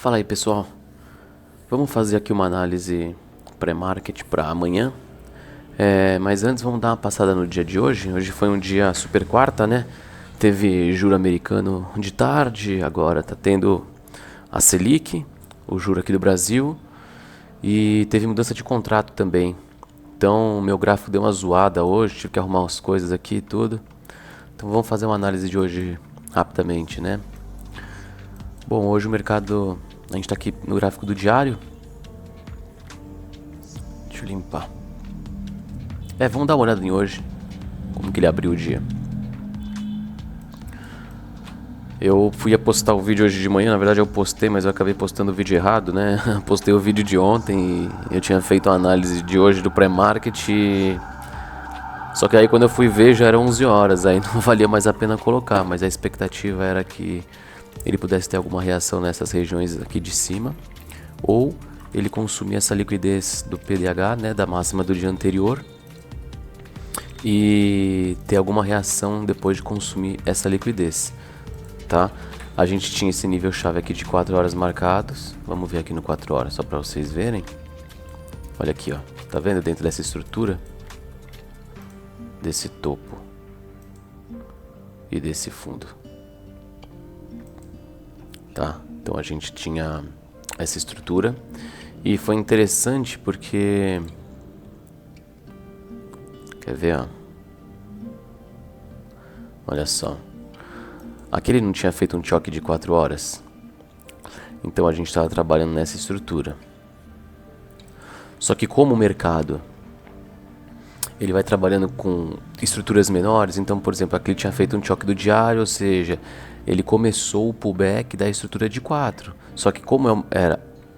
Fala aí, pessoal. Vamos fazer aqui uma análise pré-market para amanhã. Mas antes vamos dar uma passada no dia de hoje. Hoje foi um dia super quarta, né? Teve juro americano de tarde, agora tá tendo a Selic, o juro aqui do Brasil, e teve mudança de contrato também. Então meu gráfico deu uma zoada hoje, tive que arrumar umas coisas aqui e tudo. Então vamos fazer uma análise de hoje rapidamente, né? Bom, hoje o mercado, a gente está aqui no gráfico do diário. Deixa eu limpar. Vamos dar uma olhada em hoje, como que ele abriu o dia. Eu fui postar o vídeo hoje de manhã, na verdade eu postei, mas eu acabei postando o vídeo errado, né? Postei o vídeo de ontem e eu tinha feito uma análise de hoje do pré-market. Só que aí quando eu fui ver já eram 11 horas, aí não valia mais a pena colocar, mas a expectativa era que ele pudesse ter alguma reação nessas regiões aqui de cima, ou ele consumir essa liquidez do PDH, né, da máxima do dia anterior, e ter alguma reação depois de consumir essa liquidez, tá? A gente tinha esse nível chave aqui de 4 horas marcados. Vamos ver aqui no 4 horas, só para vocês verem. Olha aqui, ó. Tá vendo dentro dessa estrutura? Desse topo e desse fundo. Tá? Então a gente tinha essa estrutura e foi interessante porque... Quer ver, ó? Olha só. Aqui ele não tinha feito um choque de 4 horas. Então a gente estava trabalhando nessa estrutura. Só que como o mercado ele vai trabalhando com estruturas menores, então, por exemplo, aqui ele tinha feito um choque do diário, ou seja, ele começou o pullback da estrutura de 4. Só que como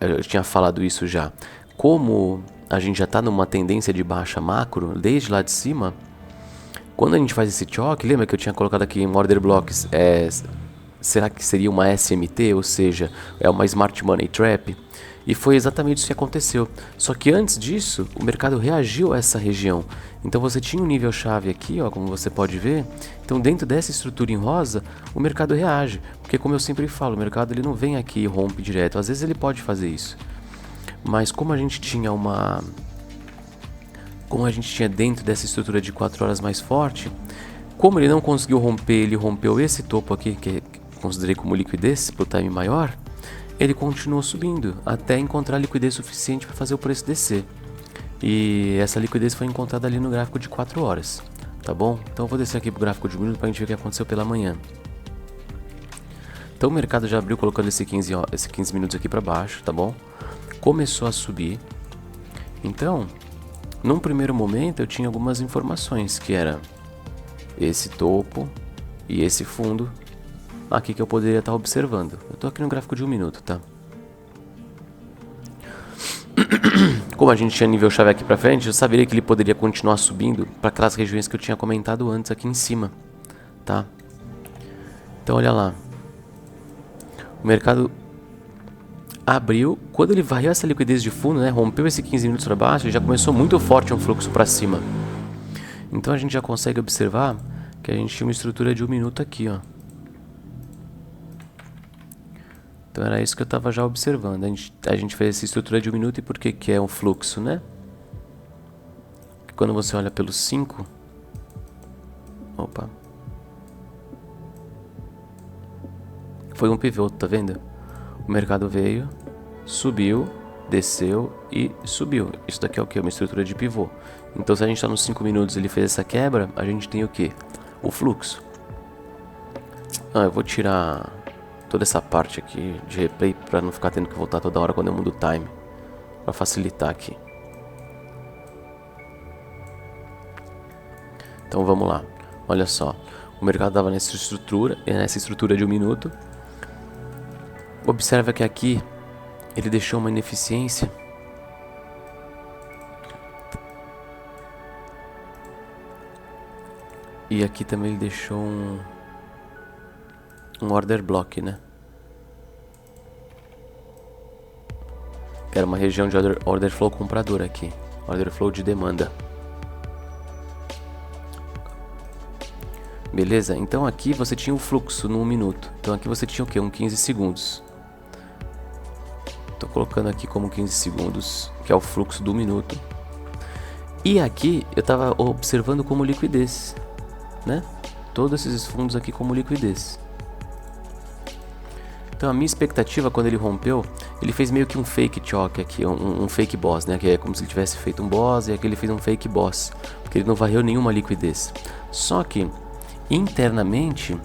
eu tinha falado isso já, como a gente já está numa tendência de baixa macro, desde lá de cima, quando a gente faz esse choque, lembra que eu tinha colocado aqui em order blocks, será que seria uma SMT, ou seja, é uma Smart Money Trap? E foi exatamente isso que aconteceu. Só que antes disso, o mercado reagiu a essa região. Então você tinha um nível chave aqui, ó, como você pode ver. Então dentro dessa estrutura em rosa, o mercado reage. Porque como eu sempre falo, o mercado ele não vem aqui e rompe direto. Às vezes ele pode fazer isso. Mas como a gente tinha dentro dessa estrutura de 4 horas mais forte, como ele não conseguiu romper, ele rompeu esse topo aqui, que considerei como liquidez para o time maior, ele continuou subindo até encontrar liquidez suficiente para fazer o preço descer. E essa liquidez foi encontrada ali no gráfico de 4 horas, tá bom? Então eu vou descer aqui pro gráfico de 1 minuto para a gente ver o que aconteceu pela manhã. Então o mercado já abriu colocando esse 15 minutos aqui para baixo, tá bom? Começou a subir. Então, num primeiro momento eu tinha algumas informações, que era esse topo e esse fundo aqui que eu poderia estar observando. Eu tô aqui no gráfico de 1 minuto, tá? Como a gente tinha nível chave aqui pra frente, eu saberia que ele poderia continuar subindo para aquelas regiões que eu tinha comentado antes aqui em cima, tá? Então olha lá. O mercado abriu, quando ele varreu essa liquidez de fundo, né, rompeu esse 15 minutos para baixo, já começou muito forte um fluxo para cima. Então a gente já consegue observar que a gente tinha uma estrutura de 1 minuto aqui, ó. Então era isso que eu estava já observando. A gente fez essa estrutura de 1 minuto. E por que é um fluxo, né? Porque quando você olha pelos 5... Opa. Foi um pivô, tá vendo? O mercado veio, subiu, desceu e subiu. Isso daqui é o que? Uma estrutura de pivô. Então se a gente está nos 5 minutos e ele fez essa quebra, a gente tem o que? O fluxo. Eu vou tirar toda essa parte aqui de replay para não ficar tendo que voltar toda hora quando eu mudo o time, para facilitar aqui. Então vamos lá. Olha só, o mercado estava nessa estrutura de 1 minuto. Observa que aqui ele deixou uma ineficiência. E aqui também ele deixou um order block, né? Que era uma região de order flow comprador aqui. Order flow de demanda. Beleza? Então aqui você tinha o fluxo no 1 minuto. Então aqui você tinha o que? 15 segundos. Tô colocando aqui como 15 segundos, que é o fluxo do minuto. E aqui eu tava observando como liquidez, né? Todos esses fundos aqui como liquidez. Então a minha expectativa quando ele rompeu, ele fez meio que um fake choke aqui, um fake boss, né? Que é como se ele tivesse feito um boss e aqui ele fez um fake boss, porque ele não varreu nenhuma liquidez. Só que internamente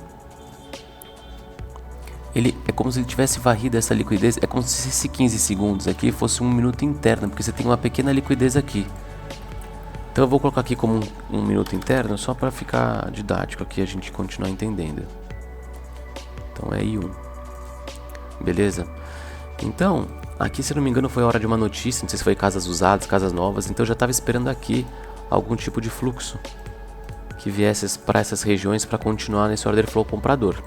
ele é como se ele tivesse varrido essa liquidez, é como se esse 15 segundos aqui fosse um minuto interno, porque você tem uma pequena liquidez aqui. Então eu vou colocar aqui como um minuto interno, só para ficar didático aqui, a gente continuar entendendo. Então é I1. Beleza? Então, aqui se não me engano foi a hora de uma notícia, não sei se foi casas usadas, casas novas, então eu já estava esperando aqui algum tipo de fluxo que viesse para essas regiões para continuar nesse order flow comprador.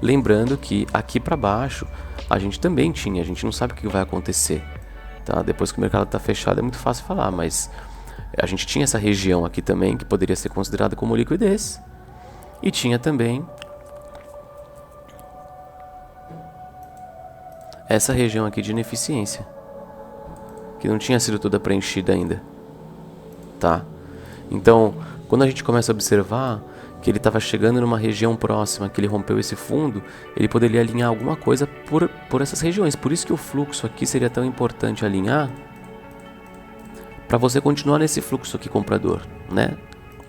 Lembrando que aqui para baixo a gente também tinha, a gente não sabe o que vai acontecer, tá? Depois que o mercado está fechado é muito fácil falar, mas a gente tinha essa região aqui também que poderia ser considerada como liquidez e tinha também essa região aqui de ineficiência que não tinha sido toda preenchida ainda, tá? Então, quando a gente começa a observar que ele estava chegando numa região próxima, que ele rompeu esse fundo, ele poderia alinhar alguma coisa por essas regiões. Por isso que o fluxo aqui seria tão importante alinhar, para você continuar nesse fluxo aqui comprador, né?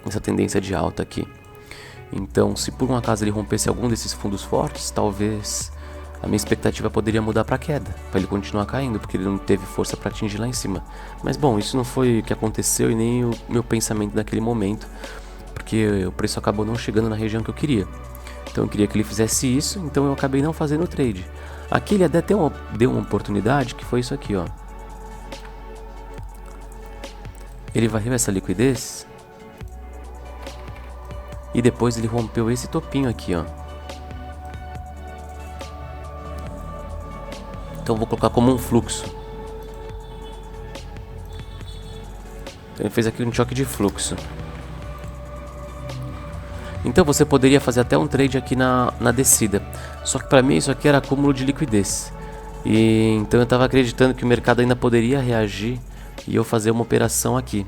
Essa tendência de alta aqui. Então, se por um acaso ele rompesse algum desses fundos fortes, talvez a minha expectativa poderia mudar para queda, para ele continuar caindo, porque ele não teve força para atingir lá em cima. Mas bom, isso não foi o que aconteceu e nem o meu pensamento naquele momento, porque o preço acabou não chegando na região que eu queria. Então eu queria que ele fizesse isso, então eu acabei não fazendo o trade. Aqui ele até deu uma oportunidade, que foi isso aqui, ó. Ele varreu essa liquidez e depois ele rompeu esse topinho aqui, ó. Então eu vou colocar como um fluxo. Então ele fez aqui um choque de fluxo. Então você poderia fazer até um trade aqui na descida. Só que para mim isso aqui era acúmulo de liquidez. E então eu estava acreditando que o mercado ainda poderia reagir e eu fazer uma operação aqui.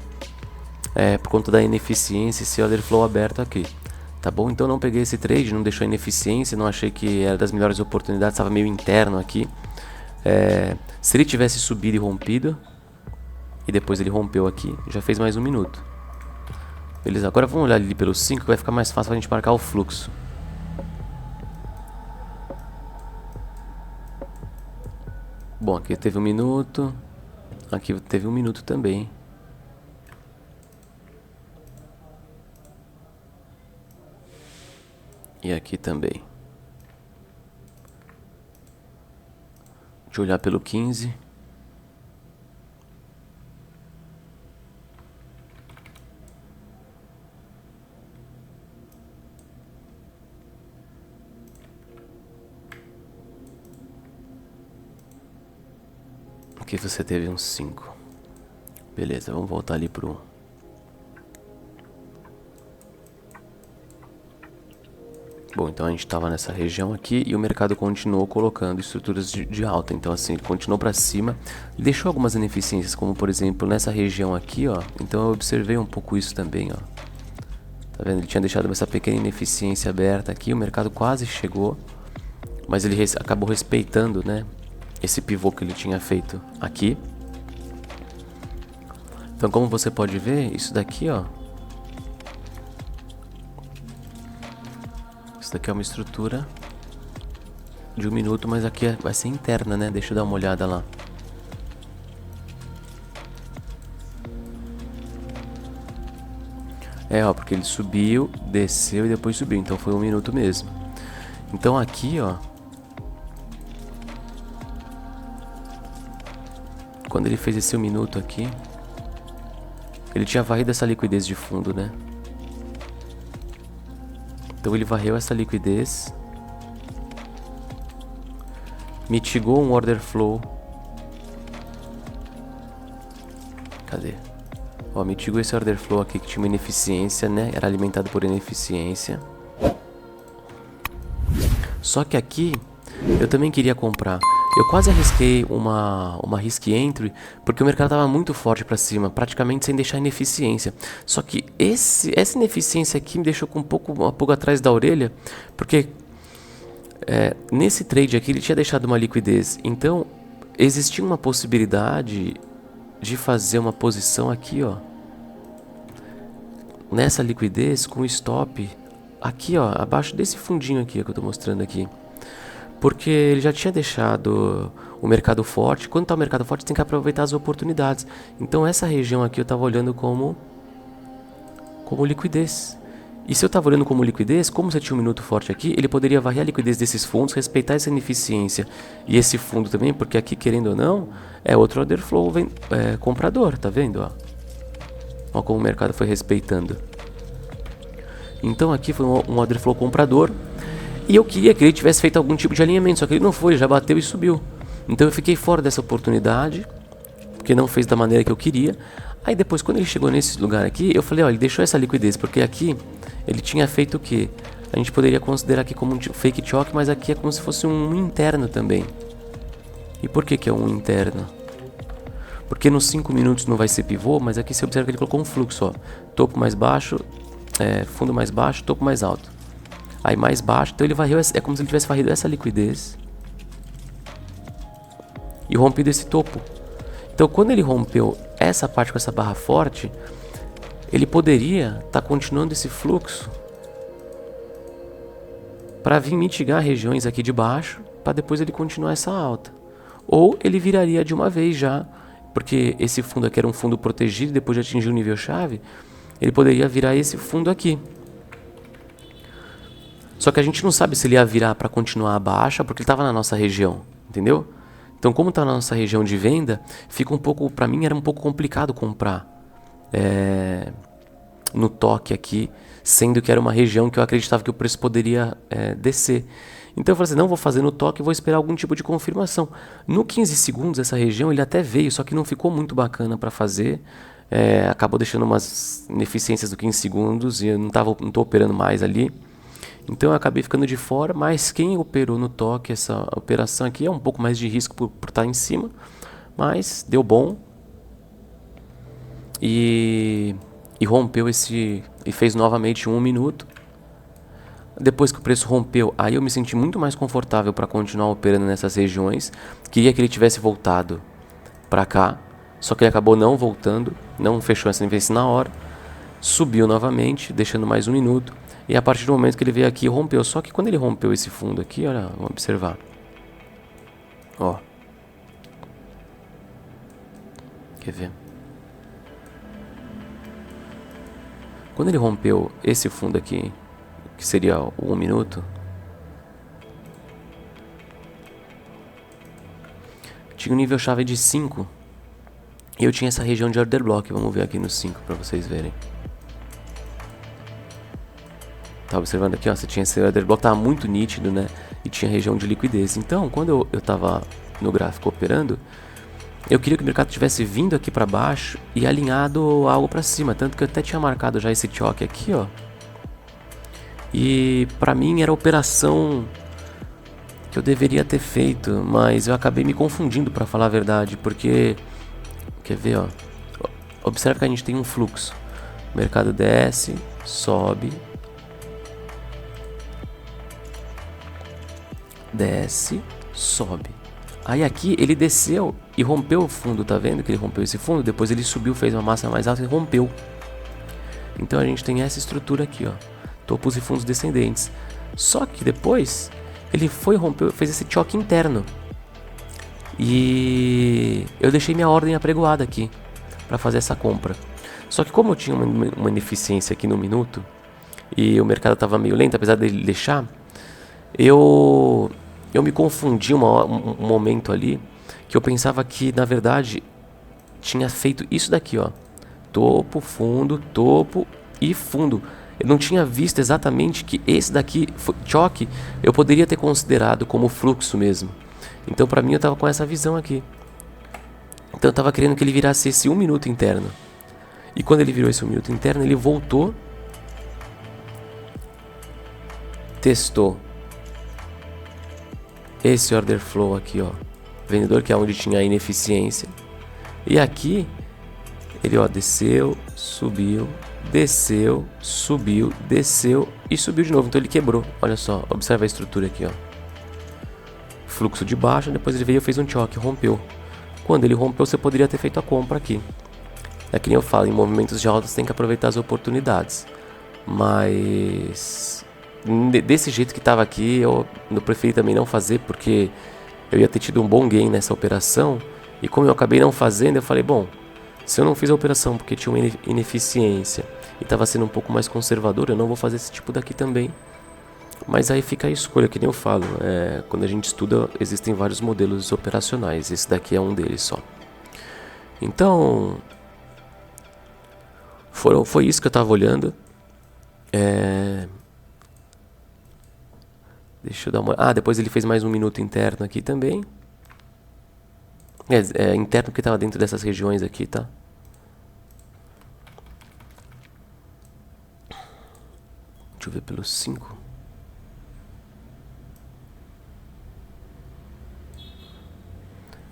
Por conta da ineficiência, esse order flow aberto aqui. Tá bom? Então eu não peguei esse trade, não deixou ineficiência, não achei que era das melhores oportunidades, estava meio interno aqui. Se ele tivesse subido e rompido, e depois ele rompeu aqui, já fez mais um minuto. Beleza, agora vamos olhar ali pelo 5, que vai ficar mais fácil a gente marcar o fluxo. Bom, aqui teve um minuto, aqui teve um minuto também. E aqui também. Deixa eu olhar pelo 15. Aqui você teve um 5. Beleza, vamos voltar ali pro... Bom, então a gente estava nessa região aqui e o mercado continuou colocando estruturas de alta. Então assim, ele continuou para cima. Ele deixou algumas ineficiências, como por exemplo nessa região aqui, ó. Então eu observei um pouco isso também, ó. Tá vendo? Ele tinha deixado essa pequena ineficiência aberta aqui. O mercado quase chegou, mas ele acabou respeitando, né, esse pivô que ele tinha feito aqui. Então como você pode ver, isso daqui, ó, isso daqui é uma estrutura de um minuto, mas aqui vai ser interna, né? Deixa eu dar uma olhada lá. Ó, porque ele subiu, desceu e depois subiu, então foi um minuto mesmo. Então aqui, ó, quando ele fez esse 1 minuto aqui, ele tinha varrido essa liquidez de fundo, né? Então ele varreu essa liquidez, mitigou um order flow. Cadê? Ó, mitigou esse order flow aqui que tinha uma ineficiência, né? Era alimentado por ineficiência. Só que aqui eu também queria comprar. Eu quase arrisquei uma risk entry, porque o mercado estava muito forte para cima, praticamente sem deixar ineficiência. Só que essa ineficiência aqui me deixou com um pouco atrás da orelha, porque nesse trade aqui ele tinha deixado uma liquidez. Então existia uma possibilidade de fazer uma posição aqui, ó, nessa liquidez com stop aqui, ó, abaixo desse fundinho aqui ó, que eu estou mostrando aqui. Porque ele já tinha deixado o mercado forte. Quando está o mercado forte, tem que aproveitar as oportunidades. Então essa região aqui eu estava olhando como liquidez. E se eu estava olhando como liquidez, como você tinha um minuto forte aqui, ele poderia varrer a liquidez desses fundos, respeitar essa ineficiência e esse fundo também, porque aqui, querendo ou não, é outro order flow comprador, tá vendo? Ó? Ó como o mercado foi respeitando. Então aqui foi um order flow comprador. E eu queria que ele tivesse feito algum tipo de alinhamento, só que ele não foi, ele já bateu e subiu. Então eu fiquei fora dessa oportunidade, porque não fez da maneira que eu queria. Aí depois, quando ele chegou nesse lugar aqui, eu falei, ó, ele deixou essa liquidez, porque aqui ele tinha feito o quê? A gente poderia considerar aqui como um fake choque, mas aqui é como se fosse um interno também. E por que é um interno? Porque nos 5 minutos não vai ser pivô, mas aqui você observa que ele colocou um fluxo, ó. Topo mais baixo, fundo mais baixo, topo mais alto. Aí mais baixo, então ele varreu, é como se ele tivesse varrido essa liquidez e rompido esse topo. Então quando ele rompeu essa parte com essa barra forte, ele poderia estar continuando esse fluxo para vir mitigar regiões aqui de baixo, para depois ele continuar essa alta. Ou ele viraria de uma vez já, porque esse fundo aqui era um fundo protegido, depois de atingir o nível chave, ele poderia virar esse fundo aqui. Só que a gente não sabe se ele ia virar para continuar a baixa, porque ele estava na nossa região, entendeu? Então, como está na nossa região de venda, fica um pouco, para mim era um pouco complicado comprar no toque aqui, sendo que era uma região que eu acreditava que o preço poderia descer. Então eu falei assim, não vou fazer no toque, vou esperar algum tipo de confirmação. No 15 segundos essa região ele até veio, só que não ficou muito bacana para fazer. Acabou deixando umas ineficiências do 15 segundos e eu não estou operando mais ali. Então eu acabei ficando de fora, mas quem operou no toque, essa operação aqui é um pouco mais de risco por estar em cima, mas deu bom e rompeu e fez novamente 1 minuto. Depois que o preço rompeu, aí eu me senti muito mais confortável para continuar operando nessas regiões. Queria que ele tivesse voltado para cá, só que ele acabou não voltando, não fechou essa ineficiência na hora, subiu novamente, deixando mais 1 minuto. E a partir do momento que ele veio aqui, rompeu. Só que quando ele rompeu esse fundo aqui, olha, vamos observar. Ó. Quer ver? Quando ele rompeu esse fundo aqui, que seria o 1 minuto, tinha um nível chave de 5. E eu tinha essa região de order block. Vamos ver aqui no 5 para vocês verem. Tá observando aqui, ó, você tinha esse order block, tava muito nítido, né? E tinha região de liquidez. Então, quando eu tava no gráfico operando, eu queria que o mercado tivesse vindo aqui para baixo e alinhado algo para cima, tanto que eu até tinha marcado já esse choque aqui, ó. E para mim era a operação que eu deveria ter feito, mas eu acabei me confundindo, para falar a verdade, porque quer ver, ó? Observe que a gente tem um fluxo. O mercado desce, sobe, desce, sobe. Aí aqui ele desceu e rompeu o fundo, tá vendo que ele rompeu esse fundo? Depois ele subiu, fez uma massa mais alta e rompeu. Então a gente tem essa estrutura aqui, ó, topos e fundos descendentes. Só que depois ele foi, rompeu, fez esse choque interno. E eu deixei minha ordem apregoada aqui para fazer essa compra. Só que como eu tinha uma ineficiência aqui no minuto e o mercado estava meio lento, apesar dele deixar, eu me confundi um momento ali, que eu pensava que na verdade tinha feito isso daqui, ó, topo, fundo, topo e fundo. Eu não tinha visto exatamente que esse daqui, choque, eu poderia ter considerado como fluxo mesmo. Então pra mim eu tava com essa visão aqui. Então eu tava querendo que ele virasse esse 1 minuto interno. E quando ele virou esse 1 minuto interno, ele voltou, testou esse order flow aqui, ó, vendedor, que é onde tinha a ineficiência. E aqui ele, ó, desceu, subiu, desceu, subiu, desceu e subiu de novo. Então ele quebrou. Olha só, observa a estrutura aqui, ó. Fluxo de baixa, depois ele veio e fez um choque, rompeu. Quando ele rompeu, você poderia ter feito a compra aqui. É que nem eu falo, em movimentos de alta você tem que aproveitar as oportunidades. Mas desse jeito que estava aqui, eu preferi também não fazer, porque eu ia ter tido um bom gain nessa operação. E como eu acabei não fazendo, eu falei, bom, se eu não fiz a operação porque tinha uma ineficiência e estava sendo um pouco mais conservador, eu não vou fazer esse tipo daqui também. Mas aí fica a escolha, que nem eu falo. Quando a gente estuda, existem vários modelos operacionais. Esse daqui é um deles só. Então, foi isso que eu estava olhando. Deixa eu dar uma... Ah, depois ele fez mais um minuto interno aqui também. Interno porque estava dentro dessas regiões aqui, tá? Deixa eu ver pelos 5.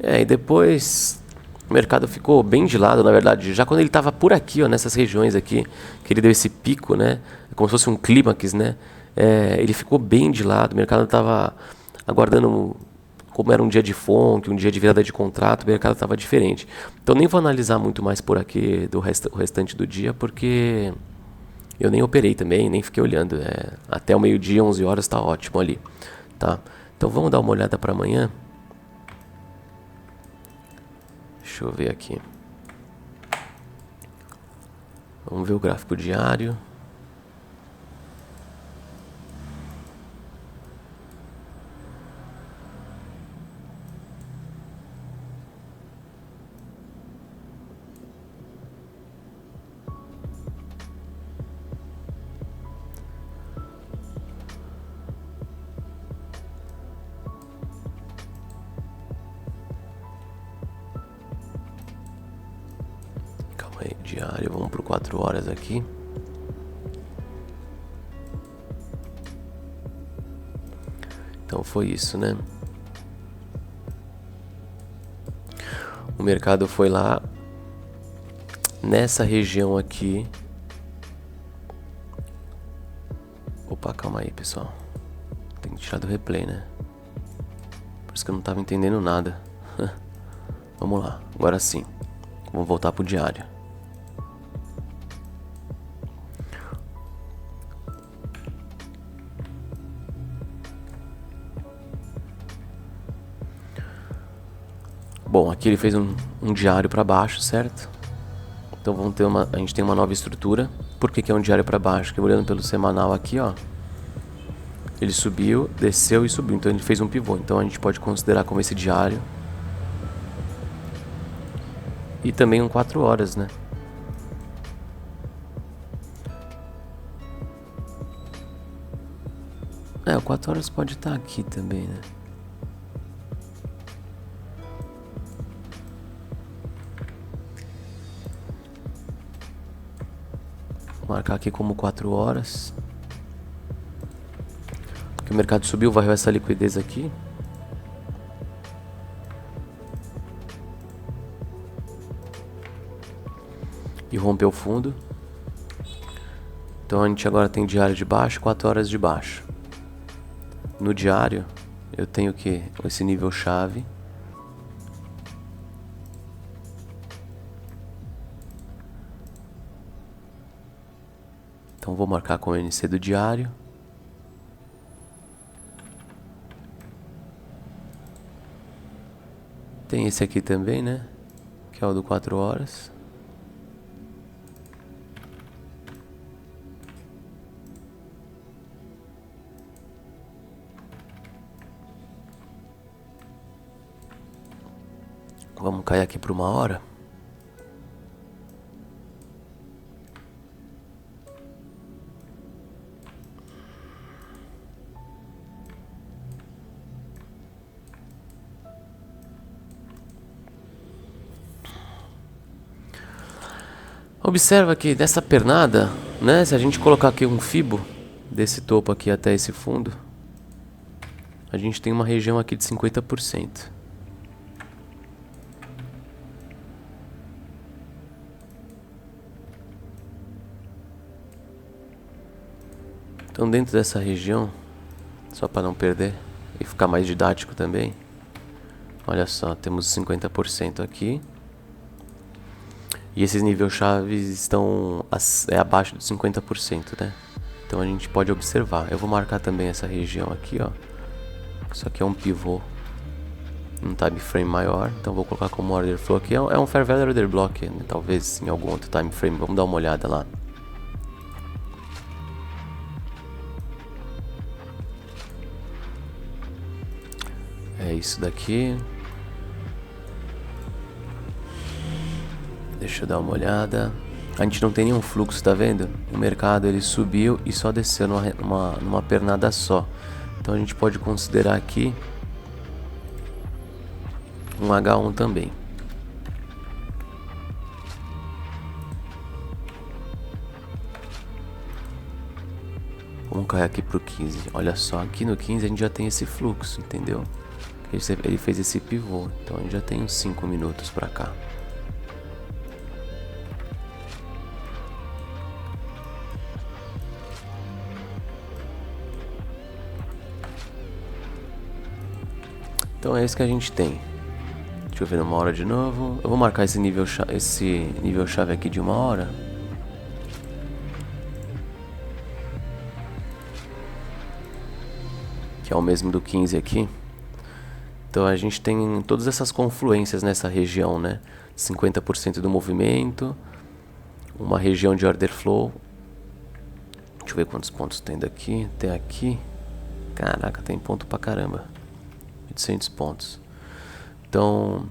E depois o mercado ficou bem de lado, na verdade. Já quando ele estava por aqui, ó, nessas regiões aqui, que ele deu esse pico, né? Como se fosse um clímax, né? Ele ficou bem de lado. O mercado estava aguardando, como era um dia de FONC, um dia de virada de contrato, o mercado estava diferente. Então nem vou analisar muito mais por aqui o restante do dia, porque eu nem operei também, nem fiquei olhando. Até o meio-dia, 11 horas, está ótimo ali, tá? Então vamos dar uma olhada para amanhã. Deixa eu ver aqui. Vamos ver o gráfico diário. Diário, vamos por 4 horas aqui. Então foi isso, né? O mercado foi lá nessa região aqui. Opa, calma aí, pessoal. Tem que tirar do replay, né? Por isso que eu não tava entendendo nada. Vamos lá, agora sim. Vamos voltar pro diário. Bom, aqui ele fez um diário para baixo, certo? Então a gente tem uma nova estrutura. Por que é um diário para baixo? Porque olhando pelo semanal aqui, ó, ele subiu, desceu e subiu. Então ele fez um pivô. Então a gente pode considerar como esse diário. E também um 4 horas, né? O 4 horas pode estar aqui também, né? Vou marcar aqui como 4 horas. Porque o mercado subiu, varreu essa liquidez aqui. E rompeu o fundo. Então a gente agora tem diário de baixo, 4 horas de baixo. No diário eu tenho que esse nível chave. Então vou marcar com o NC do diário. Tem esse aqui também, né? Que é o do 4 horas. Vamos cair aqui por 1 hora. Observa que dessa pernada, né? Se a gente colocar aqui um fibo desse topo aqui até esse fundo, a gente tem uma região aqui de 50%. Então dentro dessa região, só para não perder e ficar mais didático também, olha só, temos 50% aqui. E esses níveis chaves estão abaixo de 50%, né? Então a gente pode observar. Eu vou marcar também essa região aqui, ó. Isso aqui é um pivô, um time frame maior. Então vou colocar como order flow aqui. É um fair value order block, né? Talvez em algum outro time frame. Vamos dar uma olhada lá. É isso daqui. Deixa eu dar uma olhada. A gente não tem nenhum fluxo, tá vendo? O mercado ele subiu e só desceu numa pernada só. Então a gente pode considerar aqui um H1 também. Vamos cair aqui pro 15. Olha só, aqui no 15 a gente já tem esse fluxo, entendeu? Ele fez esse pivô. Então a gente já tem uns 5 minutos pra cá. Então é isso que a gente tem. Deixa eu ver numa hora de novo. Eu vou marcar esse nível chave aqui de 1 hora. Que é o mesmo do 15 aqui. Então a gente tem todas essas confluências nessa região, né? 50% do movimento. Uma região de order flow. Deixa eu ver quantos pontos tem daqui. Tem aqui. Caraca, tem ponto pra caramba. 800 pontos. Então,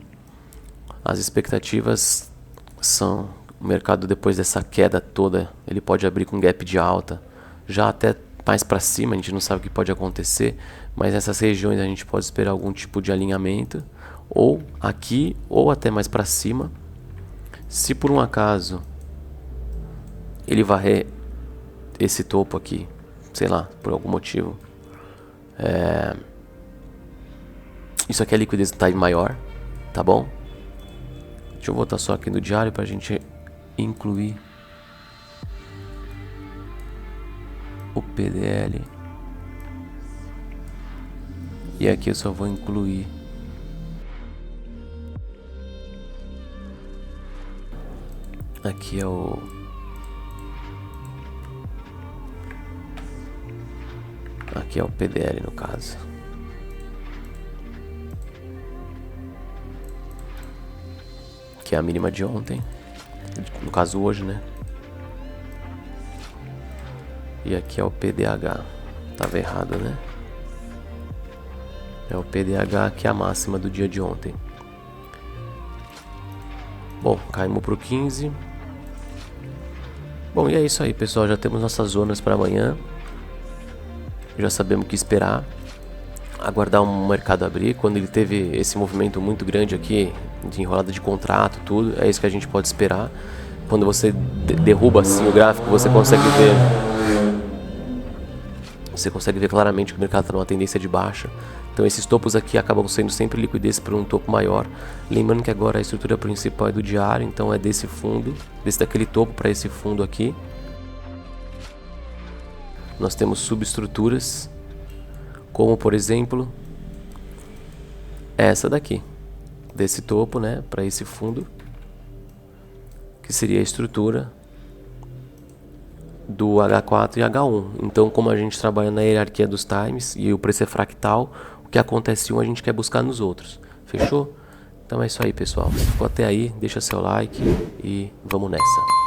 as expectativas são o mercado depois dessa queda toda, ele pode abrir com gap de alta, já até mais para cima, a gente não sabe o que pode acontecer, mas nessas regiões a gente pode esperar algum tipo de alinhamento, ou aqui, ou até mais para cima. Se por um acaso ele varrer esse topo aqui, sei lá, por algum motivo, isso aqui é liquidez time maior, tá bom? Deixa eu voltar só aqui no diário pra gente incluir o PDL. E aqui eu só vou incluir aqui é o PDL no caso. Que é a mínima de ontem, no caso hoje, né? E aqui é o PDH, tava errado, né? É o PDH que é a máxima do dia de ontem. Bom, caímos pro 15. Bom, e é isso aí, pessoal, já temos nossas zonas para amanhã. Já sabemos o que esperar. Aguardar um mercado abrir. Quando ele teve esse movimento muito grande aqui, de enrolada de contrato, tudo, é isso que a gente pode esperar. Quando você derruba assim o gráfico, você consegue ver claramente que o mercado está numa tendência de baixa. Então esses topos aqui acabam sendo sempre liquidez para um topo maior. Lembrando que agora a estrutura principal é do diário, então é desse fundo, daquele topo para esse fundo aqui. Nós temos subestruturas, como por exemplo essa daqui, desse topo, né, para esse fundo, que seria a estrutura do H4 e H1. Então, como a gente trabalha na hierarquia dos times e o preço é fractal, o que acontece em um a gente quer buscar nos outros. Fechou? Então é isso aí, pessoal. Se for até aí, deixa seu like e vamos nessa.